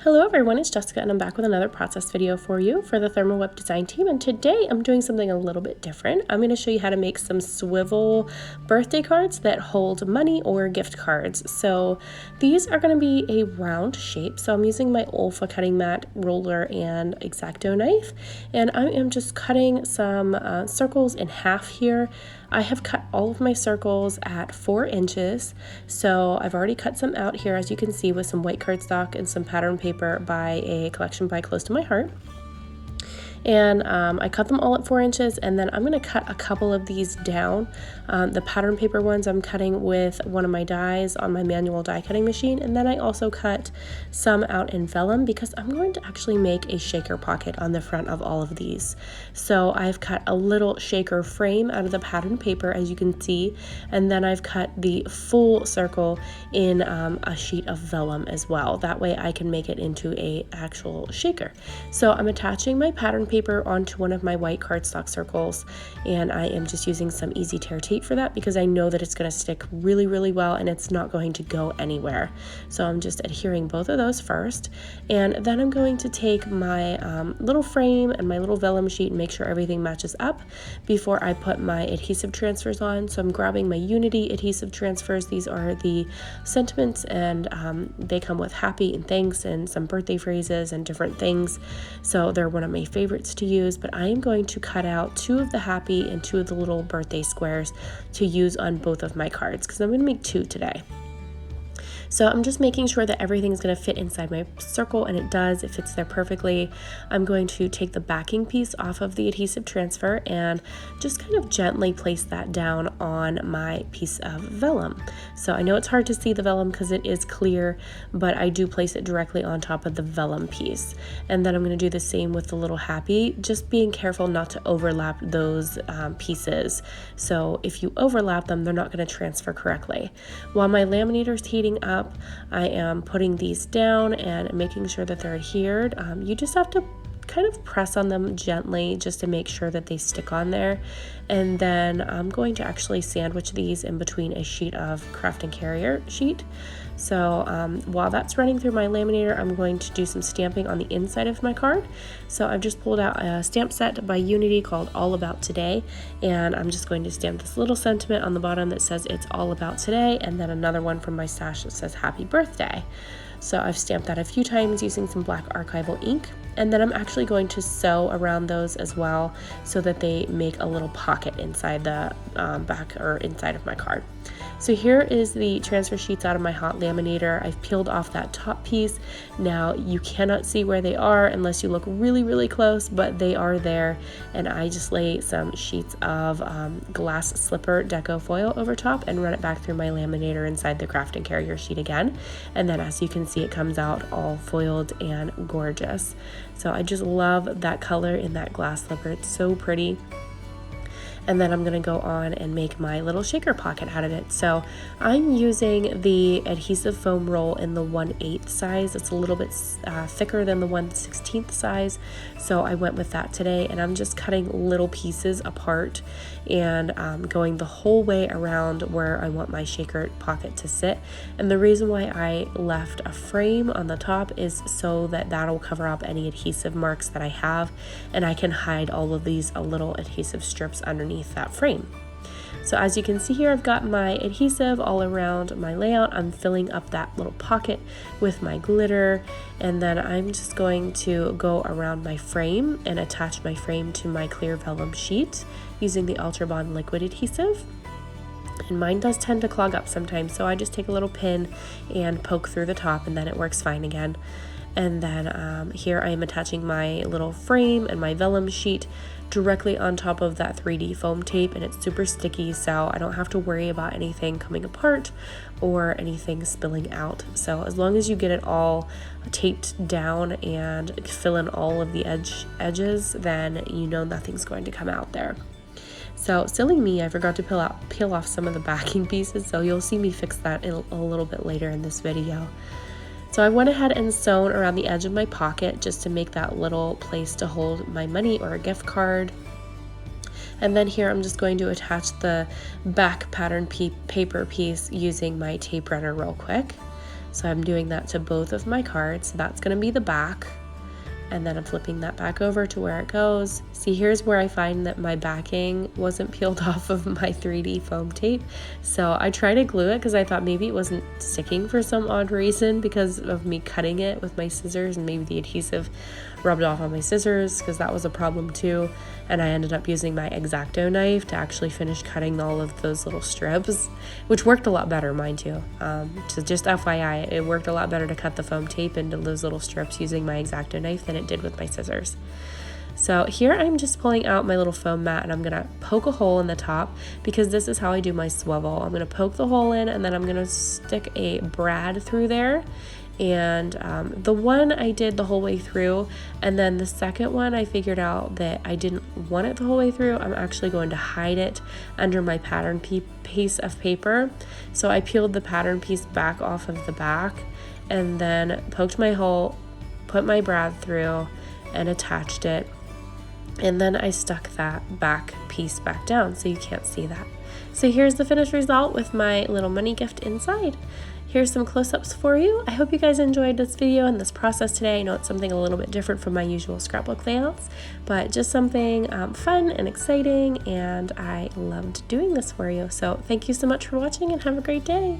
Hello everyone, it's Jessica and I'm back with another process video for you for the Therm web design team, and today I'm doing something a little bit different. I'm going to show you how to make some swivel birthday cards that hold money or gift cards. So these are going to be a round shape, so I'm using my Olfa cutting mat, roller, and X-Acto knife, and I am just cutting some circles in half here. I have cut all of my circles at 4 inches, so I've already cut some out here, as you can see, with some white cardstock and some pattern paper by a collection by Close to My Heart. And I cut them all at 4 inches, and then I'm going to cut a couple of these down. The pattern paper ones I'm cutting with one of my dies on my manual die cutting machine, and then I also cut some out in vellum because I'm going to actually make a shaker pocket on the front of all of these. So I've cut a little shaker frame out of the pattern paper, as you can see, and then I've cut the full circle in a sheet of vellum as well. That way I can make it into a actual shaker. So I'm attaching my pattern paper onto one of my white cardstock circles, and I am just using some easy tear tape for that because I know that it's going to stick really well and it's not going to go anywhere. So I'm just adhering both of those first, and then I'm going to take my little frame and my little vellum sheet and make sure everything matches up before I put my adhesive transfers on. So I'm grabbing my Unity adhesive transfers. These are the sentiments, and they come with happy and thanks and some birthday phrases and different things. So they're one of my favorites to use, but I am going to cut out 2 of the happy and 2 of the little birthday squares to use on both of my cards because I'm going to make 2 today. So I'm just making sure that everything is going to fit inside my circle, and it does. It fits there perfectly. I'm going to take the backing piece off of the adhesive transfer and just kind of gently place that down on my piece of vellum. So I know it's hard to see the vellum because it is clear, but I do place it directly on top of the vellum piece. And then I'm going to do the same with the little happy, just being careful not to overlap those pieces. So if you overlap them, they're not going to transfer correctly. While my laminator is heating up, I am putting these down and making sure that they're adhered. You just have to kind of press on them gently just to make sure that they stick on there. And then I'm going to actually sandwich these in between a sheet of craft and carrier sheet. So while that's running through my laminator, I'm going to do some stamping on the inside of my card. So I've just pulled out a stamp set by Unity called All About Today, and I'm just going to stamp this little sentiment on the bottom that says it's all about today, and then another one from my stash that says happy birthday. So I've stamped that a few times using some black Archival ink, and then I'm actually going to sew around those as well so that they make a little pocket inside the back or inside of my card. So here is the transfer sheets out of my hot laminator. I've peeled off that top piece. Now you cannot see where they are unless you look really close, but they are there, and I just lay some sheets of glass slipper Deco foil over top and run it back through my laminator inside the craft and carrier sheet again, and then as you can see, it comes out all foiled and gorgeous. So I just love that color in that glass slipper. It's so pretty. And then I'm going to go on and make my little shaker pocket out of it. So I'm using the adhesive foam roll in the 1/8 size. It's a little bit thicker than the 1/16 size. So I went with that today, and I'm just cutting little pieces apart and going the whole way around where I want my shaker pocket to sit. And the reason why I left a frame on the top is so that that'll cover up any adhesive marks that I have, and I can hide all of these little adhesive strips underneath that frame. So as you can see here, I've got my adhesive all around my layout. I'm filling up that little pocket with my glitter, and then I'm just going to go around my frame and attach my frame to my clear vellum sheet using the Ultra Bond liquid adhesive. And mine does tend to clog up sometimes, so I just take a little pin and poke through the top, and then it works fine again. And then here I am attaching my little frame and my vellum sheet directly on top of that 3D foam tape, and it's super sticky, so I don't have to worry about anything coming apart or anything spilling out. So as long as you get it all taped down and fill in all of the edges, then you know nothing's going to come out there. So silly me, I forgot to peel off some of the backing pieces, so you'll see me fix that a little bit later in this video. So I went ahead and sewn around the edge of my pocket just to make that little place to hold my money or a gift card. And then here I'm just going to attach the back pattern paper piece using my tape runner real quick. So I'm doing that to both of my cards. So that's going to be the back. And then I'm flipping that back over to where it goes. See, here's where I find that my backing wasn't peeled off of my 3D foam tape. So I tried to glue it because I thought maybe it wasn't sticking for some odd reason because of me cutting it with my scissors, and maybe the adhesive rubbed off on my scissors because that was a problem too. And I ended up using my X-Acto knife to actually finish cutting all of those little strips, which worked a lot better, mind you. So just FYI, it worked a lot better to cut the foam tape into those little strips using my X-Acto knife than it did with my scissors. So here I'm just pulling out my little foam mat, and I'm gonna poke a hole in the top because this is how I do my swivel. I'm gonna poke the hole in, and then I'm gonna stick a brad through there. And the one I did the whole way through, and then the second one I figured out that I didn't want it the whole way through. I'm actually going to hide it under my pattern piece of paper. So I peeled the pattern piece back off of the back, and then poked my hole, put my brad through, and attached it. And then I stuck that back piece back down so you can't see that. So here's the finished result with my little money gift inside. Here's some close-ups for you. I hope you guys enjoyed this video and this process today. I know it's something a little bit different from my usual scrapbook layouts, but just something fun and exciting, and I loved doing this for you. So thank you so much for watching, and have a great day.